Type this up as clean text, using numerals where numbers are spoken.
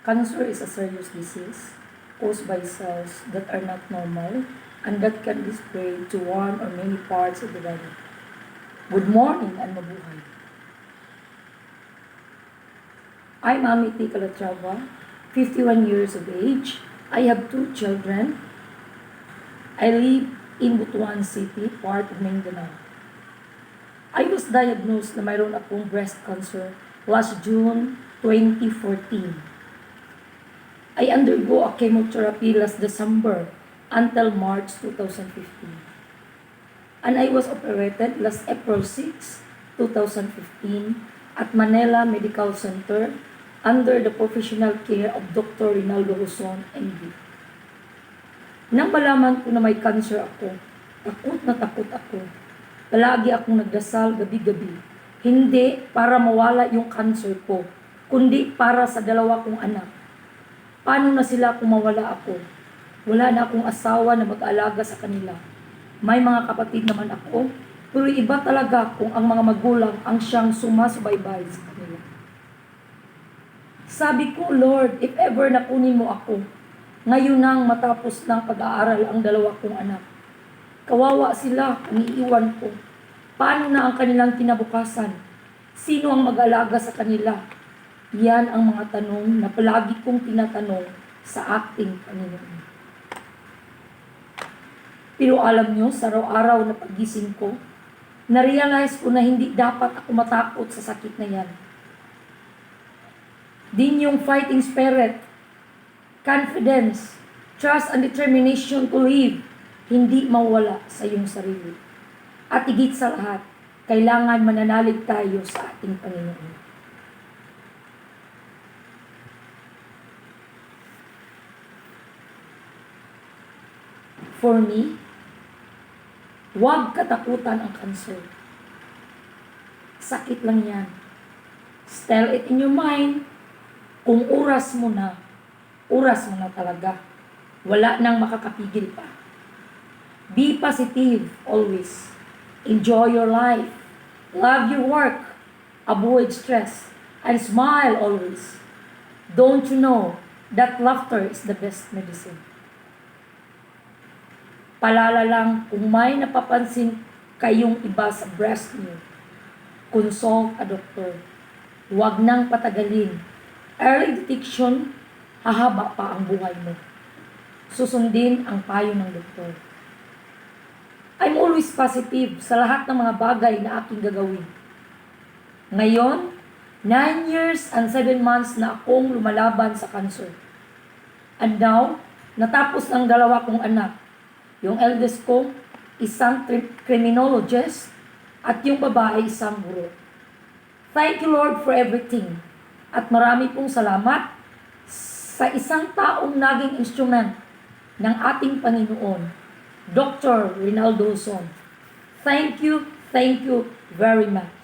Cancer is a serious disease caused by cells that are not normal and that can be spread to one or many parts of the body. Good morning and mabuhay. I'm Amity Calatrava, 51 years of age. I have 2 children. I live in Butuan City, part of Mindanao. I was diagnosed na mayroon akong breast cancer last June 2014. I undergo a chemotherapy last December until March 2015. And I was operated last April 6, 2015 at Manila Medical Center under the professional care of Dr. Rinaldo Huson, MD. Nang malaman ko na may cancer ako, takot na takot ako. Palagi akong nagdasal gabi-gabi. Hindi para mawala yung cancer ko, kundi para sa 2 kong anak. Paano na sila kung mawala ako? Wala na akong asawa na mag-alaga sa kanila. May mga kapatid naman ako, pero iba talaga kung ang mga magulang ang siyang sumasubaybay sa kanila. Sabi ko, Lord, if ever nakunin mo ako, ngayon nang matapos ng pag-aaral ang 2 kong anak. Kawawa sila kung iiwan ko. Paano na ang kanilang kinabukasan? Sino ang mag-alaga sa kanila? Yan ang mga tanong na palagi kong tinatanong sa ating Panginoon. Pero alam nyo, sa araw-araw na pagising ko, na-realize ko na hindi dapat ako matakot sa sakit na yan. Din yung fighting spirit, confidence, trust and determination to live, hindi mawala sa iyong sarili. At higit sa lahat, kailangan mananalig tayo sa ating Panginoon. For me, huwag katakutan ang cancer. Sakit lang yan. Tell it in your mind. Kung oras mo na talaga. Wala nang makakapigil pa. Be positive always. Enjoy your life. Love your work. Avoid stress. And smile always. Don't you know that laughter is the best medicine? Palala lang kung may napapansin kayong iba sa breast niyo. Consult a doctor. Huwag nang patagalin. Early detection, hahaba pa ang buhay mo. Susundin ang payo ng doktor. I'm always positive sa lahat ng mga bagay na aking gagawin. Ngayon, 9 years and 7 months na akong lumalaban sa cancer. And now, natapos ang 2 kong anak. Yung eldest ko, isang criminologist, at yung babae, isang guro. Thank you, Lord, for everything. At marami pong salamat sa isang taong naging instrument ng ating Panginoon, Dr. Rinaldo Huson. Thank you very much.